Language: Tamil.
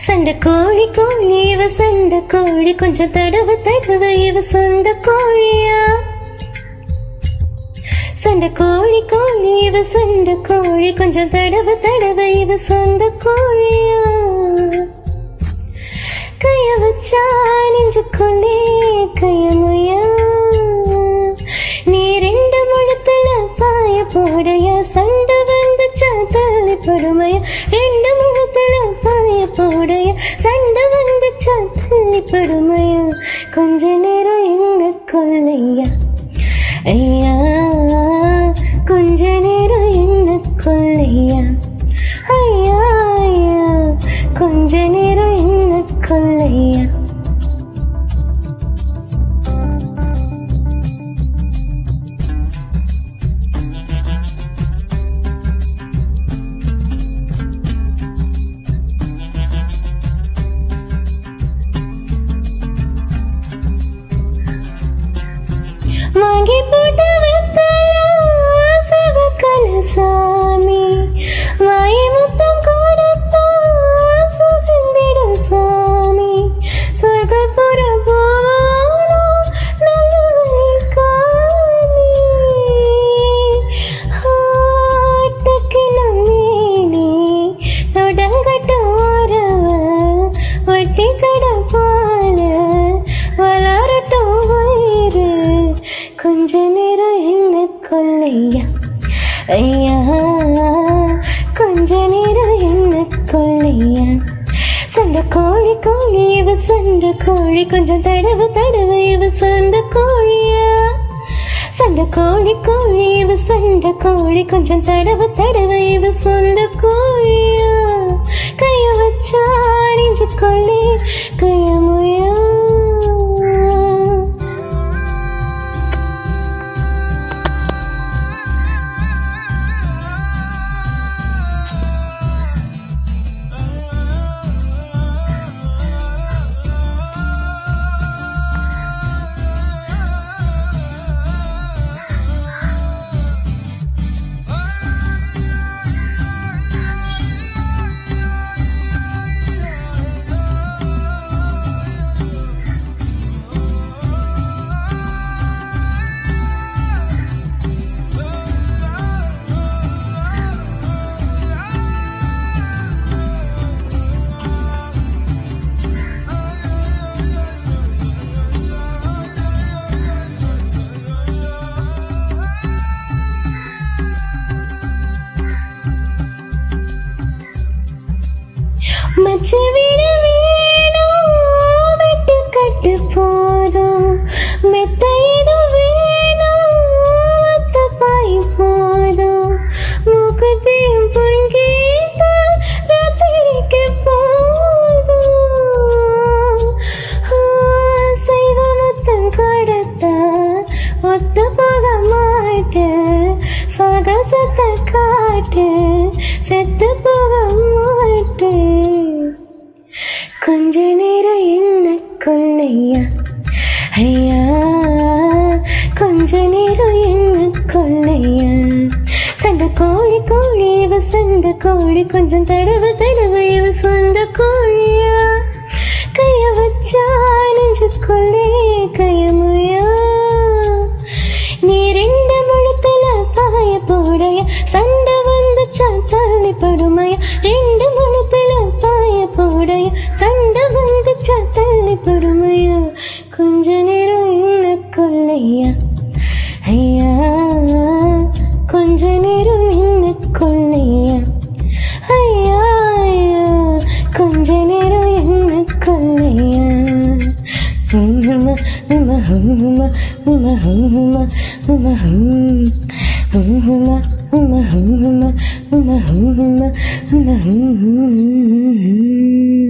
சண்டை கோழி கோழி இவ சண்டை கோழி கொஞ்சம் தடவை தடவை இவ சொந்த கோழியா சண்டை கோழி கோழி இவ சண்டை கோழி கொஞ்சம் தடவை தடவை இவ சொந்த கோழியா கைய வச்சா நெஞ்சுக்குள்ளே கையமுயா நீ ரெண்டு முழத்துல பாய போடையா சண்டை வந்துச்சா தள்ளி படுமையா ரெண்டு முழத்துல பாய போடையா சண்டை வந்துச்சா தள்ளி படுமையா கொஞ்ச நேரம் என்ன கொள்ளையா ஐயா கொஞ்ச நேரம் என்ன கொள்ளையா ஐயா ஐயா கொஞ்ச நேரம் என்ன கொள்ளையா வாங்கி போட்டு வைக்கலாம் சகக்கல சாமி வாயை முத்தம் கொடுத்தான் சுகந்திடும் சாமி சொர்க்கப்புற போவானோ நல்லவரை காணி ஆட்டக்கிலும் மேலே தொடங்கட்டு வரவ வட்டி கடை போல வளரட்டும் வயிறு கொஞ்ச நேரம் என்ன கொள்ளையா ஐயா கொஞ்ச நேரம் என்ன கொள்ளையா சண்டை கோழி கோழி இவ சண்டை கோழி கொஞ்சம் தடவை தடவை இவ சொந்த கோழியா சண்டை கோழி கோழி இவ சண்டை கோழி கொஞ்சம் தடவை தடவை இவ சொந்த கோழியா கைய வச்சா நெஞ்சுக்குள்ளே கையமுயா மச்ச விட வேணும் வெட்டு கட்டு போதும் மெத்த இது வேணும் ஒத்த பாய் போதும் மூக்கத்தையும் பொங்கீத்த ராத்திரிக்கு போதும் சைவ முத்தம் கொடுத்த ஒத்த போக மாட்டு சகசத்தை காட்டு செத்து போக மாட்டு கொஞ்ச நேரம் என்ன கொள்ளையா ஐயா கொஞ்ச நேரம் என்ன கொள்ளையா சண்டை கோழி கோழி இவ சண்டை கோழி கொஞ்சம் தடவை தடவை இவ சொந்த கோழியா கைய வச்சா நெஞ்சுக்குள்ளே கையமுயா நீ ரெண்டு முழத்துல பாய போடையா சண்டை வந்துச்சா தள்ளி படுமையா ரெண்டு முழத்துல பாய போடையா சண்டை வந்துச்சா தள்ளி படுமையா கொஞ்ச நேரம் என்ன கொள்ளையா ஐயா கொஞ்ச நேரம் என்ன கொள்ளையா ஐயா ஐயா கொஞ்ச நேரம் என்ன கொள்ளையா Hum.